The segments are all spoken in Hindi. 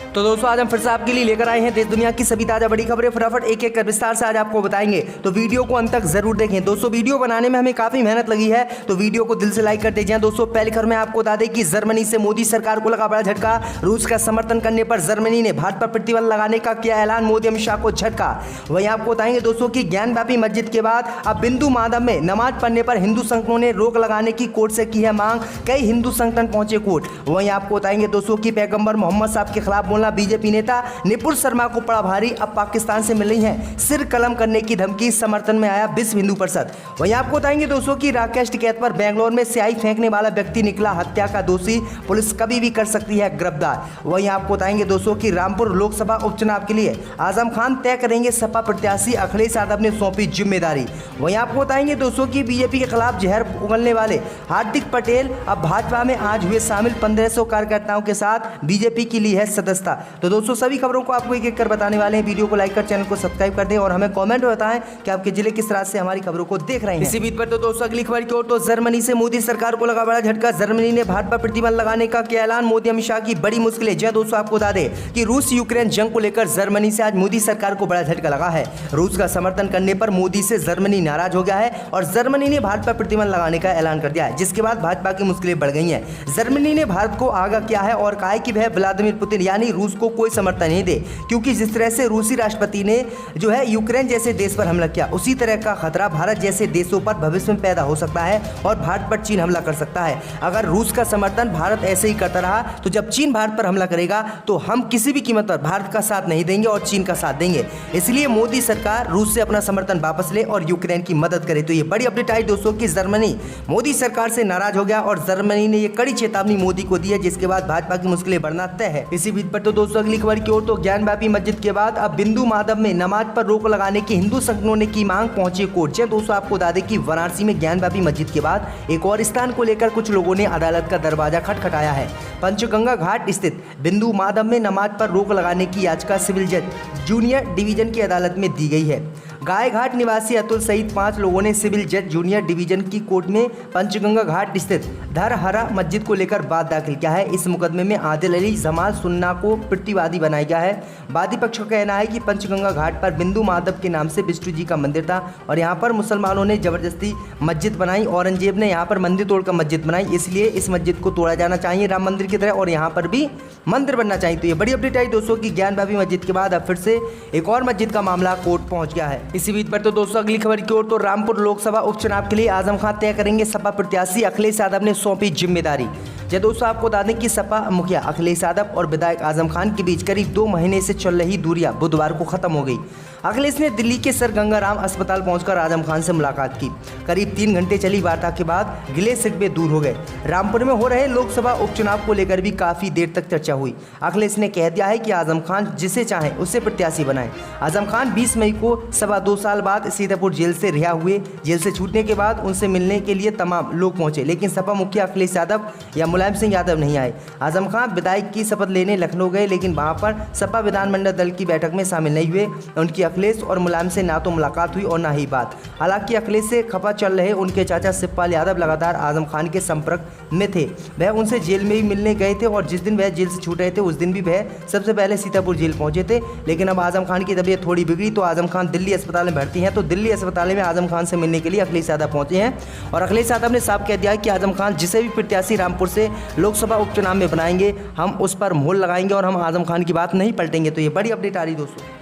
तो दोस्तों आज हम फिर से आपके लिए लेकर आए हैं देश दुनिया की सभी ताजा बड़ी खबरें फटाफट एक एक कर विस्तार से आज आपको बताएंगे। तो वीडियो को अंत तक जरूर देखें। दोस्तों वीडियो बनाने में हमें काफी मेहनत लगी है, तो वीडियो को दिल से लाइक कर दीजिए। दोस्तों पहली खबर में आपको बता दें कि जर्मनी से मोदी सरकार को लगा बड़ा झटका। रूस का समर्थन करने पर जर्मनी ने भारत पर प्रतिबंध लगाने का किया ऐलान, मोदी अमित शाह को झटका। वहीं आपको बताएंगे दोस्तों की ज्ञानव्यापी मस्जिद के बाद अब बिंदु माधव में नमाज पढ़ने पर हिंदू संगठनों ने रोक लगाने की कोर्ट से की है मांग, कई हिंदू संगठन पहुंचे कोर्ट। वहीं आपको बताएंगे दोस्तों की पैगंबर मोहम्मद साहब के खिलाफ बोलना बीजेपी नेता निपुण शर्मा को पड़ा भारी, अब पाकिस्तान से मिल रही है सिर कलम करने की धमकी, समर्थन में आया विश्व हिंदू परिषद। वहीं आपको बताएंगे दोस्तों की राकेश टिकैत पर बेंगलोर में स्याही फेंकने वाला व्यक्ति निकला हत्या का दोषी, पुलिस कभी भी कर सकती है गिरफ्तार। वहीं आपको बताएंगे दोस्तों की रामपुर लोकसभा उपचुनाव के लिए आजम खान तय करेंगे सपा प्रत्याशी, अखिलेश यादव ने सौंपी जिम्मेदारी। वहीं आपको बताएंगे दोस्तों की बीजेपी के खिलाफ जहर उगलने वाले हार्दिक पटेल अब भाजपा में आज हुए शामिल, 1500 कार्यकर्ताओं के साथ बीजेपी की ली है सदस्यता। तो दोस्तों सभी खबरों को आपको एक एक कर बताने वाले हैं। वीडियो को लाइक कर चैनल को सब्सक्राइब कर दें और हमें कमेंट में बताएं कि आपके जिले किस तरह से हमारी खबरों को देख रहे हैं। इसी बीच पर तो दोस्तों अगली खबर की ओर, तो जर्मनी से मोदी सरकार को लगा बड़ा झटका। जर्मनी ने भारत पर प्रतिबंध लगाने का किया ऐलान, मोदी अमित शाह की बड़ी मुश्किलें। जी दोस्तों आपको बता दें कि रूस यूक्रेन जंग को लेकर जर्मनी से आज मोदी सरकार को बड़ा झटका लगा है। रूस का समर्थन करने पर मोदी से जर्मनी नाराज हो गया है और जर्मनी ने भारत पर प्रतिबंध लगाने का ऐलान कर दिया है, जिसके बाद भाजपा की मुश्किलें बढ़ गई हैं। जर्मनी ने भारत को आगाह किया है और कहा है कि वह व्लादिमीर पुतिन यानी रूस को कोई समर्थन नहीं दे, क्योंकि जिस तरह से रूसी राष्ट्रपति ने जो है यूक्रेन जैसे देश पर हमला किया, उसी तरह का खतरा भारत जैसे देशों पर भविष्य में पैदा हो सकता है और भारत पर चीन हमला कर सकता है। अगर रूस का समर्थन भारत ऐसे ही करता रहा तो जब चीन भारत पर हमला करेगा तो हम किसी भी कीमत पर भारत का साथ नहीं देंगे और चीन का साथ देंगे। इसलिए मोदी सरकार रूस से अपना समर्थन वापस ले और यूक्रेन की मदद करे। तो ये बड़ी अपडेट आई दोस्तों की जर्मनी मोदी सरकार से नाराज हो गया और जर्मनी ने ये कड़ी चेतावनी मोदी को दी है, जिसके बाद भाजपा की मुश्किलें बढ़ना तय है। इसी बीच पर तो दोस्तों अगली खबर की ओर, तो ज्ञानव्यापी मस्जिद के बाद अब बिंदु माधव में नमाज पर रोक लगाने की हिंदू संगठनों ने की मांग, पहुंचे कोर्ट। दोस्तों आपको बता दें कि वाराणसी में ज्ञानव्यापी मस्जिद के बाद एक और स्थान को लेकर कुछ लोगों ने अदालत का दरवाजा खटखटाया है। पंचगंगा घाट स्थित बिंदु माधव में नमाज पर रोक लगाने की याचिका सिविल जज जूनियर डिवीजन की अदालत में दी गई है। गाय घाट निवासी अतुल सहित 5 लोगों ने सिविल जज जूनियर डिवीजन की कोर्ट में पंचगंगा घाट स्थित धरहरा मस्जिद को लेकर वाद दाखिल किया है। इस मुकदमे में आदिल अली जमाल सुन्ना को प्रतिवादी बनाया गया है। वादी पक्ष का कहना है कि पंचगंगा घाट पर बिंदु माधव के नाम से विष्णु जी का मंदिर था और यहाँ पर मुसलमानों ने जबरदस्ती मस्जिद बनाई। औरंगजेब ने यहाँ पर मंदिर तोड़कर मस्जिद बनाई, इसलिए इस मस्जिद को तोड़ा जाना चाहिए राम मंदिर की तरह और यहाँ पर भी मंदिर बनना चाहिए। तो ये बड़ी अपडेट आई दोस्तों की ज्ञानव्यापी मस्जिद के बाद अब फिर से एक और मस्जिद का मामला कोर्ट पहुंच गया है। इसी बीच पर तो दोस्तों अगली खबर की ओर, तो रामपुर लोकसभा उपचुनाव के लिए आजम खान तय करेंगे सपा प्रत्याशी, अखिलेश यादव ने सौंपी जिम्मेदारी। दोस्तों आपको बता दें कि सपा मुखिया अखिलेश यादव और विधायक आजम खान के बीच करीब 2 महीने से चल रही दूरियां बुधवार को खत्म हो गई। अखिलेश ने दिल्ली के सर गंगाराम अस्पताल पहुंचकर आजम खान से मुलाकात की। करीब 3 घंटे चली वार्ता के बाद गिले शिकवे दूर हो गए। रामपुर में हो रहे लोकसभा उपचुनाव को लेकर भी काफी देर तक चर्चा हुई। अखिलेश ने कह दिया है कि आजम खान जिसे चाहे उससे प्रत्याशी बनाए। आजम खान 20 मई को 2.25 साल बाद सीतापुर जेल से रिहा हुए। जेल से छूटने के बाद उनसे मिलने के लिए तमाम लोग पहुंचे, लेकिन सपा मुखिया अखिलेश यादव या मुलायम सिंह यादव नहीं आए। आजम खान विधायक की शपथ लेने लखनऊ गए, लेकिन वहां पर सपा विधानमंडल दल की बैठक में शामिल नहीं हुए। उनकी अखिलेश और मुलायम से ना तो मुलाकात हुई और ना ही बात। हालांकि अखिलेश से खफा चल रहे उनके चाचा शिवपाल यादव लगातार आजम खान के संपर्क में थे। वह उनसे जेल में ही मिलने गए थे और जिस दिन वह जेल से छूट रहे थे उस दिन भी वह सबसे पहले सीतापुर जेल पहुंचे थे। लेकिन अब आजम खान की तबीयत थोड़ी बिगड़ी तो आजम खान दिल्ली अस्पताल में भर्ती हैं। तो दिल्ली अस्पताल में आजम खान से मिलने के लिए अखिलेश यादव पहुंचे हैं और अखिलेश यादव ने साफ कह दिया कि आजम खान जिसे भी प्रत्याशी रामपुर से लोकसभा उपचुनाव में बनाएंगे हम उस पर मोहर लगाएंगे और हम आजम खान की बात नहीं पलटेंगे। तो ये बड़ी अपडेट आ रही दोस्तों।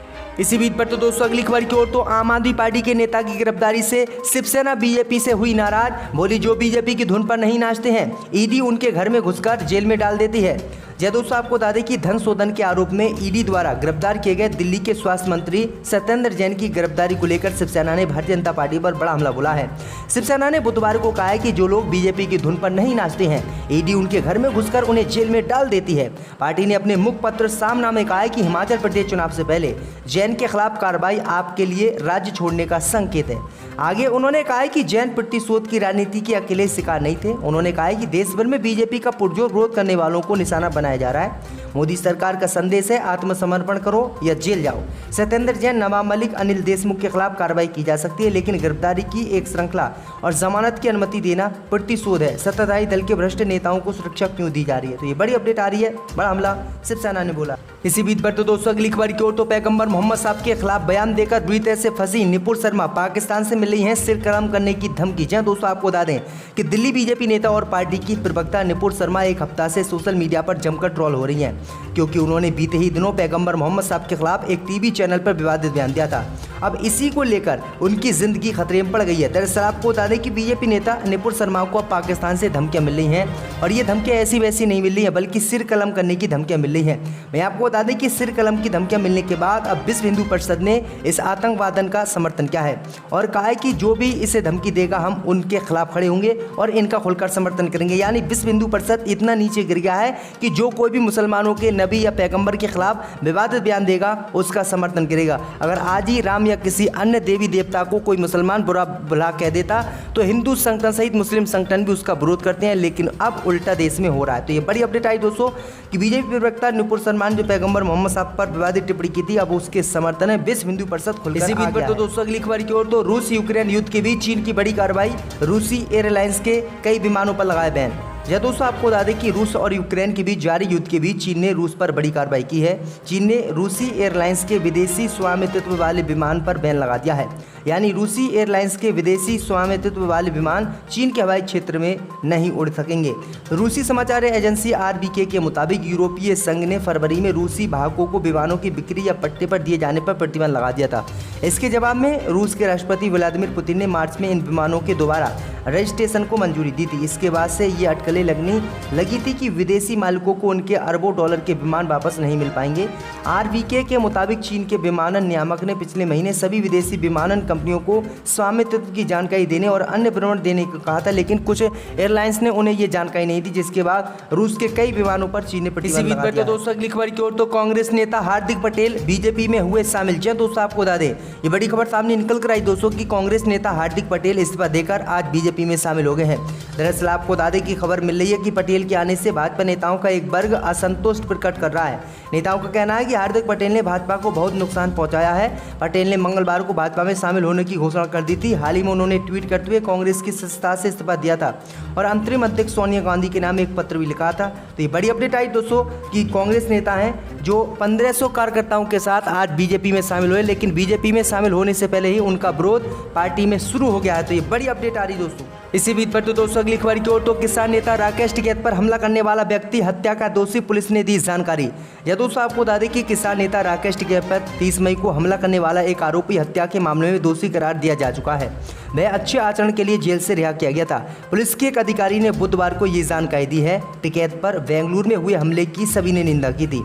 इसी बीच पर तो दोस्तों अगली खबर की ओर, तो आम आदमी पार्टी के नेता की गिरफ्तारी से शिवसेना बीजेपी से हुई नाराज। बोली जो बीजेपी की धुन पर नहीं नाचते हैं ईडी उनके घर में घुसकर जेल में डाल देती है। दोस्तों आपको बता दें कि धन शोधन के आरोप में ईडी द्वारा गिरफ्तार किए गए दिल्ली के स्वास्थ्य मंत्री सत्येंद्र जैन की गिरफ्तारी को लेकर शिवसेना ने भारतीय जनता पार्टी पर बड़ा हमला बोला है। शिवसेना ने बुधवार को कहा है कि जो लोग बीजेपी की धुन पर नहीं नाचते हैं ईडी उनके घर में घुसकर उन्हें जेल में डाल देती है। पार्टी ने अपने मुखपत्र सामना में कहा है कि हिमाचल प्रदेश चुनाव से पहले जैन के खिलाफ कार्रवाई आपके लिए राज्य छोड़ने का संकेत है। आगे उन्होंने कहा है कि जैन प्रतिशोध की राजनीति के अकेले शिकार नहीं थे। उन्होंने कहा है कि देश भर में बीजेपी का पुरजोर विरोध करने वालों को निशाना बनाया बनाया जा रहा है। मोदी सरकार का संदेश है, आत्मसमर्पण करो या जेल जाओ। सत्येंद्र जैन, नवाब मलिक, अनिल देशमुख के खिलाफ कार्रवाई की जा सकती है, लेकिन गिरफ्तारी की एक श्रृंखला और जमानत की अनुमति देना प्रतिशोध है। सत्ताधारी दल के भ्रष्ट नेताओं को सुरक्षा क्यों दी जा रही है? तो ये बड़ी अपडेट आ रही है, बड़ा हमला शिवसेना ने बोला। इसी बीच पर तो दोस्तों अगली खबर की ओर तो पैगंबर मोहम्मद साहब के खिलाफ बयान देकर बुरी तरह से फंसी नुपुर शर्मा पाकिस्तान से मिल रही है सिर कलम करने की धमकी। जहां दोस्तों आपको बता दें कि दिल्ली बीजेपी नेता और पार्टी की प्रवक्ता नुपुर शर्मा एक हफ्ता से सोशल मीडिया पर जमकर ट्रोल हो रही हैं, क्योंकि उन्होंने बीते ही दिनों पैगंबर मोहम्मद साहब के खिलाफ एक टीवी चैनल पर विवादित बयान दिया था। अब इसी को लेकर उनकी जिंदगी खतरे में पड़ गई है। दरअसल आपको बता दें कि बीजेपी नेता नुपुर शर्मा को अब पाकिस्तान से धमकियां मिल रही हैं, और ये धमकियां ऐसी वैसी नहीं मिल रही हैं, बल्कि सिर कलम करने की धमकियां मिल रही हैं। मैं आपको बता दें कि सिर कलम की धमकियां मिलने के बाद अब विश्व हिंदू परिषद ने इस आतंकवादन का समर्थन किया है और कहा है कि जो भी इसे धमकी देगा हम उनके खिलाफ खड़े होंगे और इनका खुलकर समर्थन करेंगे। यानी विश्व हिंदू परिषद इतना नीचे गिर गया है कि जो कोई भी मुसलमानों के नबी या पैगंबर के खिलाफ विवादित बयान देगा उसका समर्थन करेगा। अगर आज ही राम या किसी अन्य देवी देवता को कोई मुसलमान बुरा भला कह देता तो हिंदू संगठन सहित मुस्लिम संगठन भी उसका विरोध करते हैं, लेकिन अब उल्टा देश में हो रहा है। तो ये बड़ी अपडेट आई दोस्तों कि बीजेपी प्रवक्ता नुपुर शर्मा ने जो पैगंबर मोहम्मद साहब पर विवादित टिप्पणी की थी, अब उसके समर्थन में विश्व हिंदू परिषद खुलकर इसी बीच पर तो दोस्तों अगली खबर की ओर तो रूस यूक्रेन युद्ध के बीच चीन की बड़ी कार्रवाई, रूसी एयरलाइंस के कई विमानों पर लगाए बैन। यह दोस्तों आपको बता दें कि रूस और यूक्रेन के बीच जारी युद्ध के बीच चीन ने रूस पर बड़ी कार्रवाई की है। चीन ने रूसी एयरलाइंस के विदेशी स्वामित्व वाले विमान पर बैन लगा दिया है। यानी रूसी एयरलाइंस के विदेशी स्वामित्व वाले विमान चीन के हवाई क्षेत्र में नहीं उड़ सकेंगे। रूसी समाचार एजेंसी RBK के मुताबिक यूरोपीय संघ ने फरवरी में रूसी भागों को विमानों की बिक्री या पट्टे पर दिए जाने पर प्रतिबंध लगा दिया था। इसके जवाब में रूस के राष्ट्रपति व्लादिमीर पुतिन ने मार्च में इन विमानों के दोबारा रजिस्ट्रेशन को मंजूरी दी थी। इसके बाद से ये अटकलें लगनी लगी थी कि विदेशी मालिकों को उनके अरबों डॉलर के विमान वापस नहीं मिल पाएंगे। RBK के मुताबिक चीन के विमानन नियामक ने पिछले महीने सभी विदेशी विमानन कंपनियों को स्वामित्व की जानकारी देने और अन्य विवरण देने को कहा था, लेकिन कुछ एयरलाइंस ने उन्हें ये जानकारी नहीं दी, जिसके बाद रूस के कई विमानों पर चीन ने प्रतिबंध लगा दिया। दोस्तों अगली खबर की ओर तो कांग्रेस नेता हार्दिक पटेल बीजेपी में हुए शामिल। जी दोस्तों आपको बता दें ये बड़ी खबर सामने निकल कर आई दोस्तों कि कांग्रेस नेता हार्दिक पटेल इस्तीफा देकर आज बीजेपी में शामिल हो गए हैं। दरअसल आपको बता दें कि खबर मिल रही है कि पटेल के आने से भाजपा नेताओं का एक वर्ग असंतोष प्रकट कर रहा है। नेताओं का कहना है कि हार्दिक पटेल ने भाजपा को बहुत नुकसान पहुंचाया है। पटेल ने मंगलवार को भाजपा में शामिल होने की घोषणा कर दी थी। हाल ही में उन्होंने ट्वीट करते हुए कांग्रेस की सदस्यता से इस्तीफा दिया था और अंतरिम अध्यक्ष सोनिया गांधी के नाम एक पत्र भी लिखा था। तो ये बड़ी अपडेट आई दोस्तों कि कांग्रेस नेता हैं जो 1500 कार्यकर्ताओं के साथ आज बीजेपी में शामिल हुए, लेकिन बीजेपी में शामिल होने से पहले ही उनका विरोध पार्टी में शुरू हो गया है। तो ये बड़ी अपडेट आ रही दोस्तों। इसी बीच पर तो दोस्तों अगली खबर की ओर तो किसान नेता राकेश टिकैत पर हमला करने वाला व्यक्ति हत्या का दोषी, पुलिस ने दी जानकारी। यह दोस्तों आपको बता दें कि किसान नेता राकेश टिकैत पर 30 मई को हमला करने वाला एक आरोपी हत्या के मामले में दोषी करार दिया जा चुका है। वह अच्छे आचरण के लिए जेल से रिहा किया गया था। पुलिस के एक अधिकारी ने बुधवार को ये जानकारी दी है। टिकैत पर बेंगलुरु में हुए हमले की सभी ने निंदा की थी।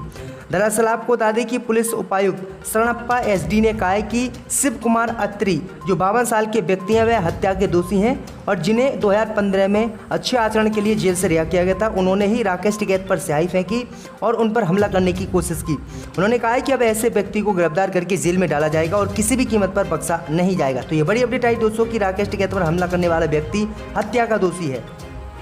दरअसल आपको बता दें कि पुलिस उपायुक्त शरणप्पा SD ने कहा है कि शिव कुमार अत्री जो 52 साल के व्यक्ति हैं वह हत्या के दोषी हैं और जिन्हें 2015 में अच्छे आचरण के लिए जेल से रिहा किया गया था। उन्होंने ही राकेश टिकैत पर स्याही फेंकी और उन पर हमला करने की कोशिश की। उन्होंने कहा है कि अब ऐसे व्यक्ति को गिरफ्तार करके जेल में डाला जाएगा और किसी भी कीमत पर बख्शा नहीं जाएगा। तो ये बड़ी अपडेट आई दोस्तों कि राकेश टिकैत पर हमला करने वाला व्यक्ति हत्या का दोषी है।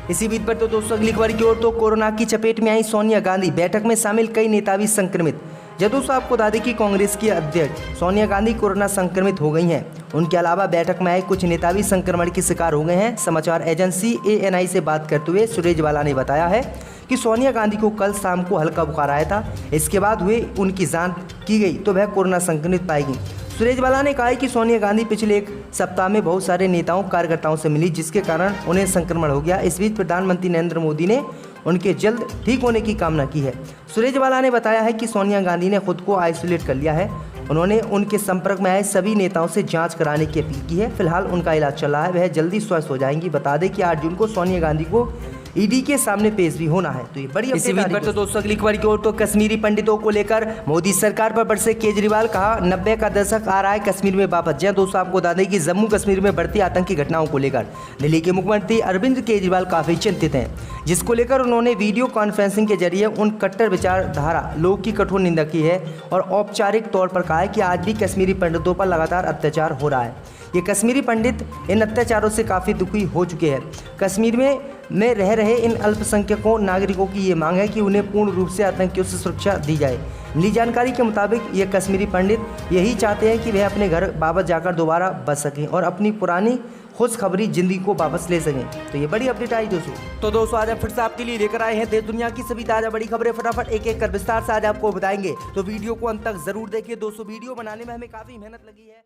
इसी बीच पर तो दोस्तों अगली खबर की ओर तो कोरोना की चपेट में आई सोनिया गांधी, बैठक में शामिल कई नेता भी संक्रमित। जब दोस्तों आपको बता दें कि कांग्रेस की अध्यक्ष सोनिया गांधी कोरोना संक्रमित हो गई हैं। उनके अलावा बैठक में आए कुछ नेता भी संक्रमण के शिकार हो गए हैं। समाचार एजेंसी ANI से बात करते हुए सुरेजवाला ने बताया है कि सोनिया गांधी को कल शाम को हल्का बुखार आया था। इसके बाद हुए उनकी जांच की गई तो वह कोरोना संक्रमित पाई गई। सुरेजवाला ने कहा कि सोनिया गांधी पिछले एक सप्ताह में बहुत सारे नेताओं कार्यकर्ताओं से मिली, जिसके कारण उन्हें संक्रमण हो गया। इस बीच प्रधानमंत्री नरेंद्र मोदी ने उनके जल्द ठीक होने की कामना की है। सुरेजवाला ने बताया है कि सोनिया गांधी ने खुद को आइसोलेट कर लिया है। उन्होंने उनके संपर्क में आए सभी नेताओं से जांच कराने की अपील की है। फिलहाल उनका इलाज चल रहा है, वह जल्दी स्वस्थ हो जाएंगी। बता दें कि 8 जून को सोनिया गांधी को ED के सामने पेश भी होना है। तो ये बड़ी इसी बीच पर तो दोस्तों अगली खबर की ओर तो कश्मीरी पंडितों को लेकर मोदी सरकार पर बरसे केजरीवाल, कहा 90 का दशक आ रहा है कश्मीर में वापस। जहाँ दोस्तों आपको बता दें कि जम्मू कश्मीर में बढ़ती आतंकी घटनाओं को लेकर दिल्ली के मुख्यमंत्री अरविंद केजरीवाल काफी चिंतित हैं, जिसको लेकर उन्होंने वीडियो कॉन्फ्रेंसिंग के जरिए उन कट्टर विचारधारा लोगों की कठोर निंदा की है और औपचारिक तौर पर कहा है कि आज भी कश्मीरी पंडितों पर लगातार अत्याचार हो रहा है। ये कश्मीरी पंडित इन अत्याचारों से काफ़ी दुखी हो चुके हैं। कश्मीर में में रह रहे इन अल्पसंख्यकों नागरिकों की ये मांग है कि उन्हें पूर्ण रूप से आतंकियों से सुरक्षा दी जाए। मिली जानकारी के मुताबिक ये कश्मीरी पंडित यही चाहते हैं कि वह अपने घर वापस जाकर दोबारा बस सकें और अपनी पुरानी खुशखबरी जिंदगी को वापस ले सकें। तो ये बड़ी अपडेट आई दोस्तों। तो दोस्तों आज हम फिर से आपके लिए लेकर आए हैं देश दुनिया की सभी ताजा बड़ी खबरें, फटाफट एक एक कर विस्तार से आज आपको बताएंगे। तो वीडियो को अंत तक जरूर देखिए दोस्तों, वीडियो बनाने में हमें काफी मेहनत लगी है।